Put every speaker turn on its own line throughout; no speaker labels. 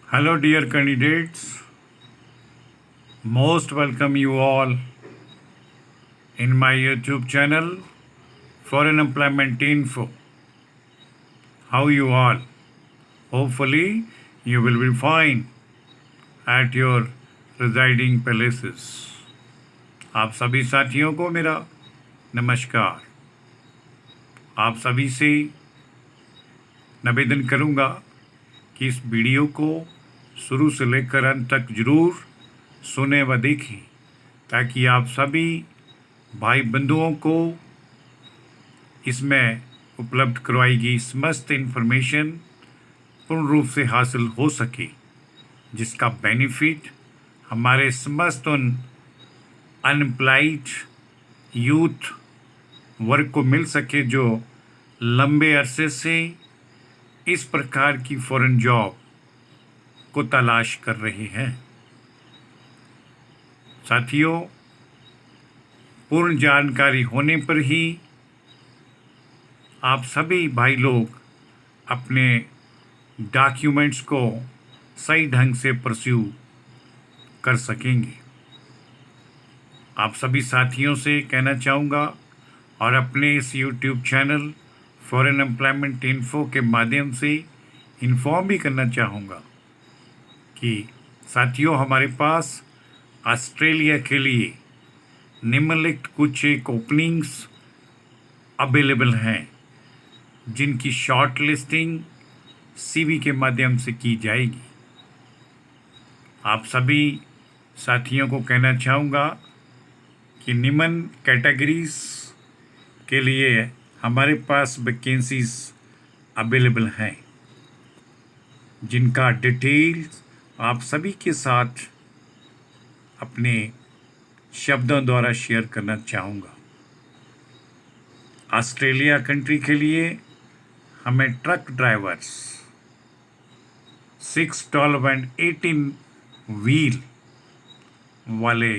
Hello, dear candidates. Most welcome you all in my YouTube channel, Foreign Employment Info. How you all? Hopefully, you will be fine at your residing places. आप सभी साथियों को मेरा नमस्कार। आप सभी से निवेदन करूंगा कि इस वीडियो को शुरू से लेकर अंत तक जरूर सुने व देखें ताकि आप सभी भाई बंधुओं को इसमें उपलब्ध करवाई गई समस्त इन्फॉर्मेशन पूर्ण रूप से हासिल हो सके, जिसका बेनिफिट हमारे समस्त उन अनएम्प्लॉयड यूथ वर्ग को मिल सके जो लंबे अरसे से इस प्रकार की फॉरेन जॉब को तलाश कर रहे हैं। साथियों, पूर्ण जानकारी होने पर ही आप सभी भाई लोग अपने डॉक्यूमेंट्स को सही ढंग से परस्यू कर सकेंगे। आप सभी साथियों से कहना चाहूँगा और अपने इस YouTube channel foreign employment info के माध्यम से इन्फॉर्म भी करना चाहूँगा कि साथियों, हमारे पास ऑस्ट्रेलिया के लिए निम्नलिखित कुछ एक ओपनिंग्स अवेलेबल हैं, जिनकी शॉर्ट लिस्टिंग CV के माध्यम से की जाएगी। आप सभी साथियों को कहना चाहूँगा कि निम्न कैटेगरीज के लिए हमारे पास वैकेंसीज अवेलेबल हैं, जिनका डिटेल्स आप सभी के साथ अपने शब्दों द्वारा शेयर करना चाहूँगा। ऑस्ट्रेलिया कंट्री के लिए हमें ट्रक ड्राइवर्स 6, 12 एंड 18 व्हील वाले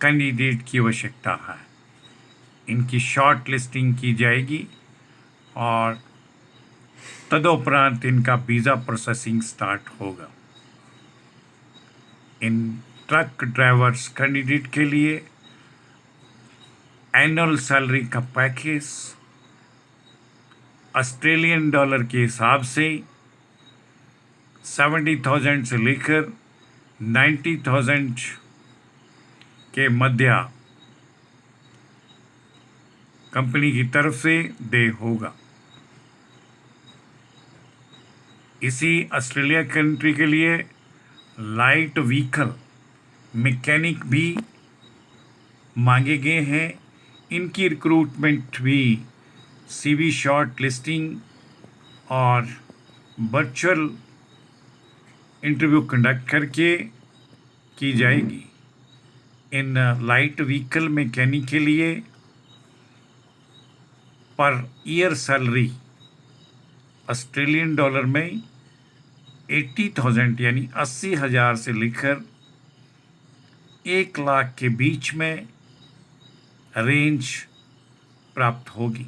कैंडिडेट की आवश्यकता है। इनकी शॉर्ट लिस्टिंग की जाएगी और तदोपरांत इनका वीज़ा प्रोसेसिंग स्टार्ट होगा। इन ट्रक ड्राइवर्स कैंडिडेट के लिए एनुअल सैलरी का पैकेज ऑस्ट्रेलियन डॉलर के हिसाब से 70,000 से लेकर 90,000 के मध्य कंपनी की तरफ से दे होगा। इसी ऑस्ट्रेलिया कंट्री के लिए लाइट व्हीकल मैकेनिक भी मांगे गए हैं। इनकी रिक्रूटमेंट भी CV शॉर्ट लिस्टिंग और वर्चुअल इंटरव्यू कंडक्ट करके की जाएगी। इन लाइट व्हीकल मैकेनिक के लिए per year salary Australian dollar में 80,000 यानी 80,000 से लेकर 1 लाख के बीच में रेंज प्राप्त होगी।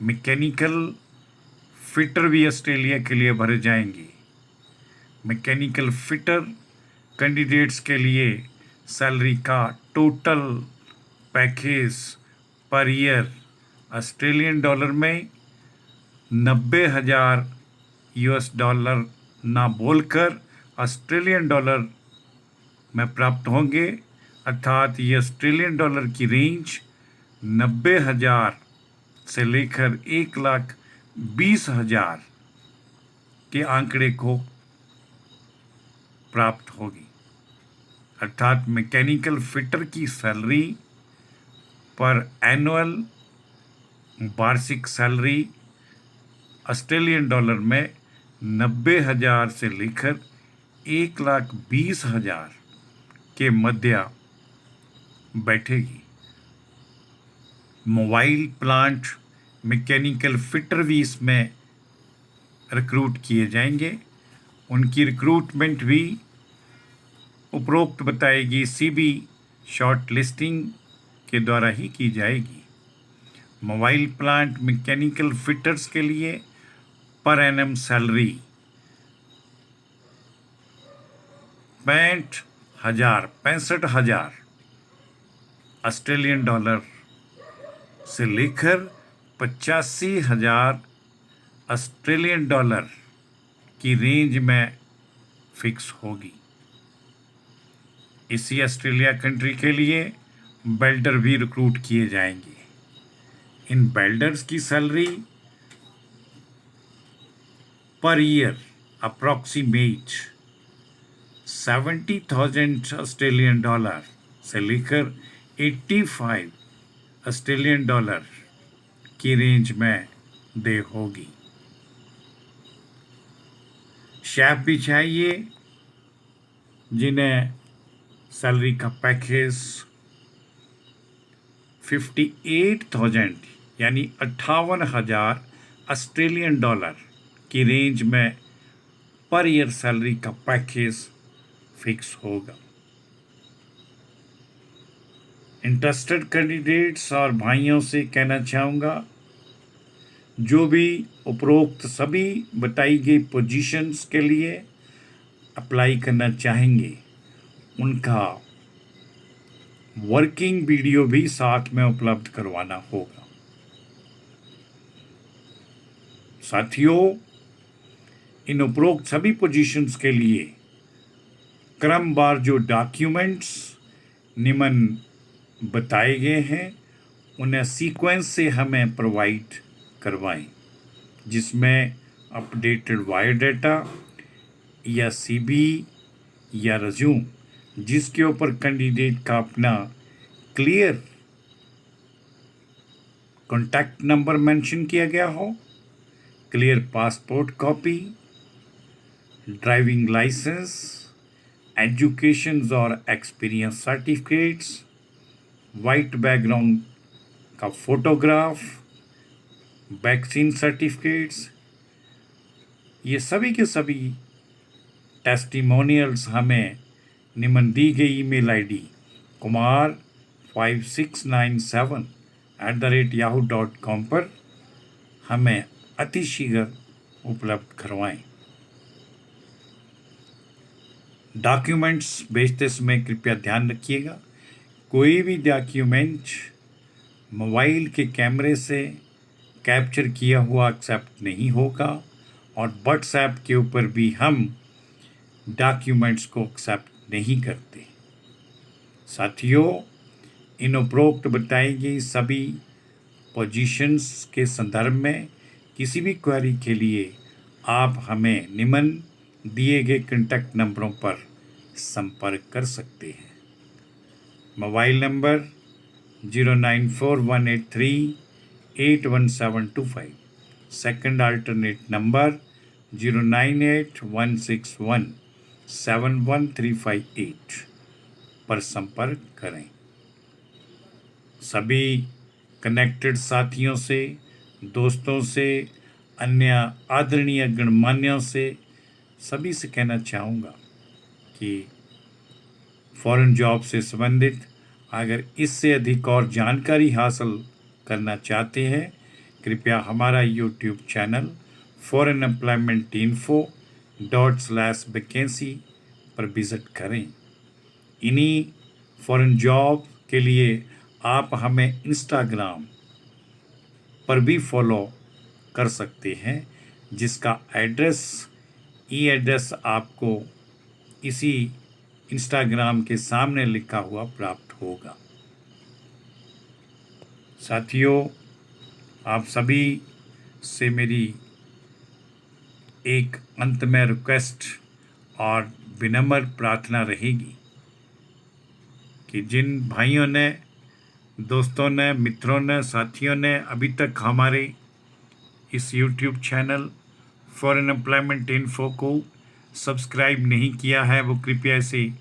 मैकेनिकल फिटर भी ऑस्ट्रेलिया के लिए भरे जाएंगे। मैकेनिकल फिटर कैंडिडेट्स के लिए सैलरी का total package per year Australian dollar में 90,000 US डॉलर ना बोलकर ऑस्ट्रेलियन डॉलर में प्राप्त होंगे, अर्थात ये ऑस्ट्रेलियन डॉलर की रेंज 90,000 से लेकर 1,20,000 के आंकड़े को प्राप्त होगी। अर्थात मैकेनिकल फिटर की सैलरी पर एनुअल वार्षिक सैलरी ऑस्ट्रेलियन डॉलर में 90,000 से लेकर 1,20,000 के मध्य बैठेगी। मोबाइल प्लांट मैकेनिकल फिटर भी इसमें रिक्रूट किए जाएंगे। उनकी रिक्रूटमेंट भी उपरोक्त बताएगी CV शॉर्ट लिस्टिंग के द्वारा ही की जाएगी। मोबाइल प्लांट मैकेनिकल फिटर्स के लिए per annum salary 65,000 Australian dollar से लेकर 85,000 ऑस्ट्रेलियन डॉलर की रेंज में फिक्स होगी। इसी ऑस्ट्रेलिया कंट्री के लिए बेल्डर भी रिक्रूट किए जाएंगे। इन बेल्डर्स की salary per year approximate 70,000 Australian dollar से लेकर 85 ऑस्ट्रेलियन डॉलर की रेंज में दे होगी। शेफ भी चाहिए जिन्हें सैलरी का पैकेज 58,000 यानी 58,000 ऑस्ट्रेलियन डॉलर की रेंज में पर ईयर सैलरी का पैकेज फिक्स होगा। इंटरेस्टेड कैंडिडेट्स और भाइयों से कहना चाहूँगा, जो भी उपरोक्त सभी बताई गई पोजीशंस के लिए अप्लाई करना चाहेंगे, उनका वर्किंग वीडियो भी साथ में उपलब्ध करवाना होगा। साथियों, इन उपरोक्त सभी पोजीशंस के लिए क्रमवार जो डॉक्यूमेंट्स निम्न बताए गए हैं, उन्हें सीक्वेंस से हमें प्रोवाइड करवाएं, जिसमें अपडेटेड बायोडाटा या सीवी या रिज्यूम जिसके ऊपर कैंडिडेट का अपना क्लियर कॉन्टैक्ट नंबर मेंशन किया गया हो, clear passport copy, driving licence, education और एक्सपीरियंस सर्टिफिकेट्स, वाइट बैकग्राउंड का फोटोग्राफ, वैक्सीन सर्टिफिकेट्स, ये सभी के सभी टेस्टिमोनियल्स हमें निम्न दी गई ईमेल आईडी kumar5697@yahoo.com पर हमें अतिशीघ्र उपलब्ध करवाएं। डॉक्यूमेंट्स भेजते समय कृपया ध्यान रखिएगा, कोई भी डॉक्यूमेंट मोबाइल के कैमरे से कैप्चर किया हुआ एक्सेप्ट नहीं होगा और व्हाट्सएप के ऊपर भी हम डॉक्यूमेंट्स को एक्सेप्ट नहीं करते। साथियों, इन उपरोक्त बताई गई सभी पोजीशंस के संदर्भ में किसी भी क्वेरी के लिए आप हमें निम्न दिए गए कॉन्टैक्ट नंबरों पर संपर्क कर सकते हैं। Mobile number 09418381725, second alternate number 09816171358 पर संपर्क करें। सभी कनेक्टेड साथियों से, दोस्तों से, अन्य आदरणीय गणमान्यों से सभी से कहना चाहूँगा कि फॉरेन जॉब से संबंधित अगर इससे अधिक और जानकारी हासिल करना चाहते हैं, कृपया हमारा YouTube channel foreign employment info ./vacancy पर विज़िट करें। इन्हीं फॉरेन जॉब के लिए आप हमें इंस्टाग्राम पर भी फॉलो कर सकते हैं, जिसका एड्रेस आपको इसी इंस्टाग्राम के सामने लिखा हुआ प्राप्त होगा। साथियों, आप सभी से मेरी एक अंत में रिक्वेस्ट और विनम्र प्रार्थना रहेगी कि जिन भाइयों ने, दोस्तों ने, मित्रों ने, साथियों ने अभी तक हमारे इस YouTube channel foreign employment info को सब्सक्राइब नहीं किया है, वो कृपया इसे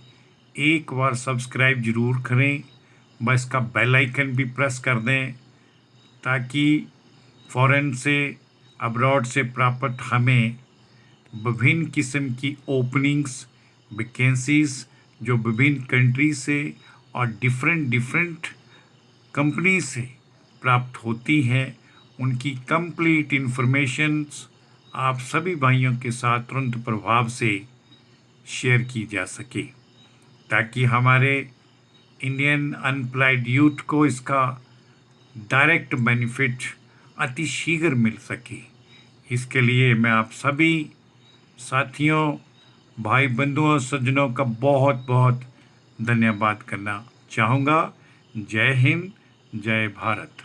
एक बार सब्सक्राइब ज़रूर करें। बस का बेल आइकन भी प्रेस कर दें ताकि फॉरेन से, अब्रॉड से प्राप्त हमें विभिन्न किस्म की ओपनिंग्स, वैकेंसीज जो विभिन्न कंट्री से और डिफरेंट कंपनी से प्राप्त होती हैं, उनकी कंप्लीट इंफॉर्मेशंस आप सभी भाइयों के साथ तुरंत प्रभाव से शेयर की जा सके, ताकि हमारे इंडियन अनएम्प्लॉयड यूथ को इसका डायरेक्ट बेनिफिट अति शीघ्र मिल सके। इसके लिए मैं आप सभी साथियों, भाई बंधुओं, सज्जनों का बहुत बहुत धन्यवाद करना चाहूँगा। जय हिंद, जय भारत।